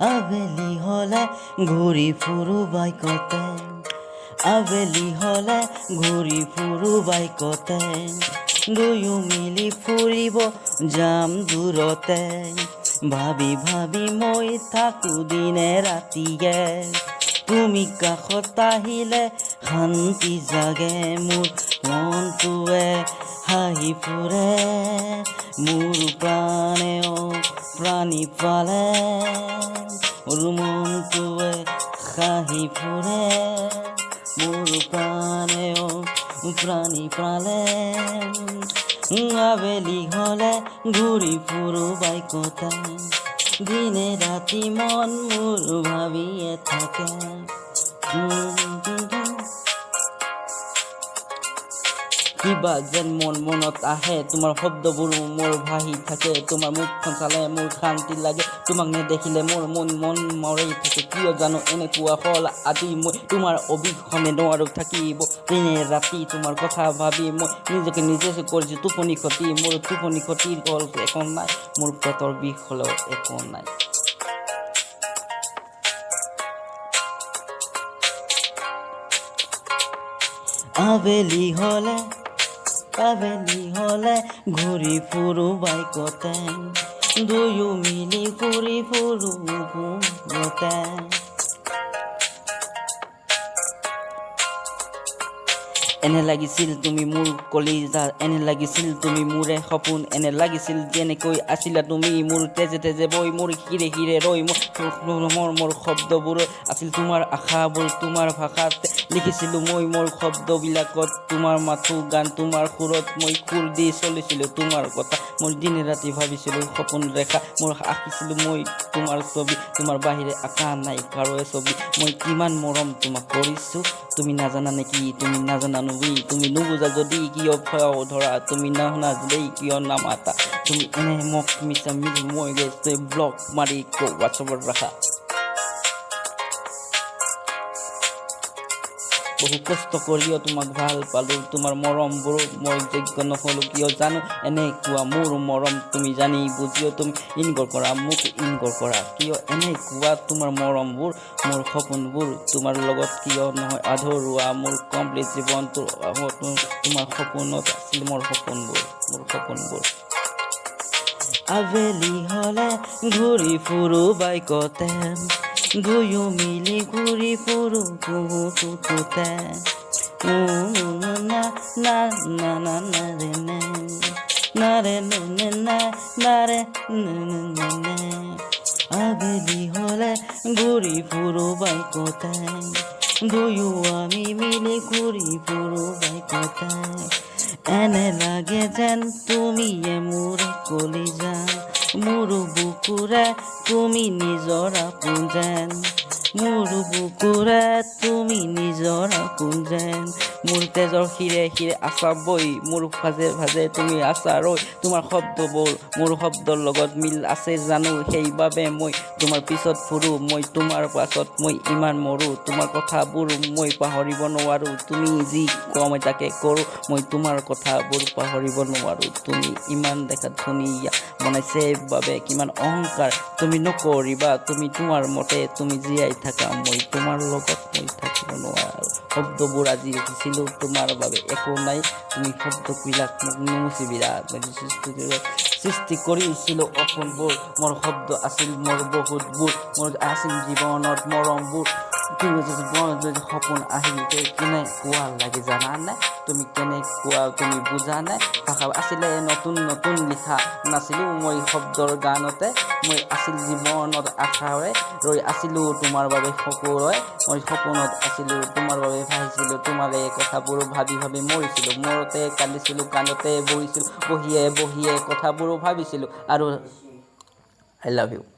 আবেলি হলে ঘূৰি ফুৰো বাইকতে আবেলি হলে ঘূৰি ফুৰো বাইকতে দুয়ো মিলি ফুৰিব যাম দূৰতে ভাবি ভাবি মই থাকো দিনে ৰাতিয়ে তুমি কাষত আহিলে শান্তি জাগে মোৰ মনটোৱে হাঁহি ফুৰে মোৰ প্ৰাণেও প্ৰাণী পালে মোৰ মনটোৱে হাঁহি ফুৰে মোৰ প্ৰাণেও প্ৰাণী পালে আবেলি হলে ঘূৰি ফুৰো বাইকতে দিনে ৰাতি মন মোৰ ভাবিয়ে থাকে কিবা যেন মনত আহে তোমাৰ শব্দবোৰ মোৰ ভাহি থাকে তোমাৰ মুখখন চালে মোৰ শান্তি লাগে তোমাক নেদেখিলে মোৰ মন মৰি থাকে কিয় জানো এনেকুৱা হ'ল আজি মই তোমাৰ অবিহনে নোৱাৰো থাকিব দিনে ৰাতি তোমাৰ কথা ভাবি মই নিজকে নিজে কৰিছো টোপনি ক্ষতি মোৰ টোপনি ক্ষতিৰ হ'ল একো নাই মোৰ পেটৰ বিষ হ'লেও একো নাই আবেলি হলে ঘূৰি ফুৰো বাইকতে দুয়ো মিলি ঘূৰি ফুৰো ঘূৰতে এনে লাগিছিল তুমি মোৰ কলিজা এনে লাগিছিল তুমি মোৰে সপোন এনে লাগিছিল যেনেকৈ আছিলা তুমি মোৰ তেজে তেজে বৈ মোৰ হিৰে হিৰে ৰৈ মোৰ শব্দবোৰ আছিল তোমাৰ আশাবোৰ তোমাৰ ভাষাত লিখিছিলোঁ মই মোৰ শব্দবিলাকত তোমাৰ মাথো গান তোমাৰ সুৰত মই সুৰ দি চলিছিলোঁ তোমাৰ কথা মই দিনে ৰাতি ভাবিছিলোঁ সপোন ৰেখা মোৰ আঁকিছিলোঁ মই তোমাৰ ছবি তোমাৰ বাহিৰে আঁকা নাই কাৰোৱে ছবি মই কিমান মৰম তোমাক কৰিছোঁ তুমি নাজানা নেকি তুমি নাজানা তুমি নুবুজা যদি কিয় ভয় ধৰা তুমি নাশুনা যদি কিয় নামাতা তুমি এনে মোক মিছা মিলি মই গৈছে ব্লক মাৰি হোৱাটছআপত ৰাখা বহু কষ্ট কৰিও তোমাক ভাল পালো তোমাৰ মৰমবোৰ মই যোগ্য নহ'লো কিয় জানো এনেকুৱা মোৰ মৰম তুমি জানি বুজিও তুমি ইনগৰ কৰা মোক ইনগৰ কৰা কিয় এনেকুৱা তোমাৰ মৰমবোৰ মোৰ সপোনবোৰ তোমাৰ লগত কিয় নহয় আধৰুৱা মোৰ কমপ্লিট জীৱনটো তোমাৰ সপোনত আছিল মোৰ সপোনবোৰ আবেলি হলে ঘূৰি ফুৰো বাইকতে দুয়ো মিলি ঘূৰি ফুৰো ঘূৰোতে না না না না না ৰে না ৰে না ৰে আবেলি হলে ঘূৰি ফুৰো বাইকতে দুয়ো আমি মিলি ঘূৰি ফুৰো বাইকতে এনে লাগে যেন তুমিয়ে মোৰ কলিজা মোৰ বুকুৰে তুমি নিজৰ আপোন যেন মোৰ বুকুৰে তুমি নিজৰ আপোন যেন মোৰ তেজৰ শিৰে শিৰে আছা বৈ মোৰ ভাজে ভাজে তুমি আছা ৰৈ তোমাৰ শব্দবোৰ মোৰ শব্দৰ লগত মিল আছে জানো সেইবাবে মই তোমাৰ পিছত ফুৰো মই তোমাৰ পাছত মই ইমান মৰো তোমাৰ কথাবোৰ মই পাহৰিব নোৱাৰো তুমি যি কোৱা মই তাকে কৰোঁ মই তোমাৰ কথাবোৰ পাহৰিব নোৱাৰো তুমি ইমান দেখাত ধুনীয়া বনাইছে বাবে কিমান অহংকাৰ তুমি নকৰিবা তুমি তোমাৰ মতে তুমি জীয়াই থাকা মই তোমাৰ লগত মই থাকিব নোৱাৰো শব্দবোৰ আজি লিখিছিলোঁ তোমাৰ বাবে একো নাই তুমি শব্দবিলাক মোক নুমুচিবিৰা সৃষ্টি কৰিছিলোঁ অসুৰবোৰ মোৰ শব্দ আছিল মোৰ বহুতবোৰ মোৰ আছিল জীৱনত মৰমবোৰ তুমি যদি সপোন আহিল কেনেকুৱা লাগে জানানে তুমি কেনেকুৱা তুমি বুজা নাই ভাষা আছিলে নতুন নতুন লিখা নাছিলোঁ মই শব্দৰ গানতে মই আছিল জীৱনত আশাৰে ৰৈ আছিলোঁ তোমাৰ বাবে সকলোৱে মই সপোনত আছিলোঁ তোমাৰ বাবে ভাবিছিলোঁ তোমাৰ এই কথাবোৰ ভাবি ভাবি মৰিছিলোঁ মৰতে কান্দিছিলোঁ কান্দতে বহিছিলোঁ বহিয়ে কথাবোৰ ভাবিছিলোঁ আৰু আই লাভ ইউ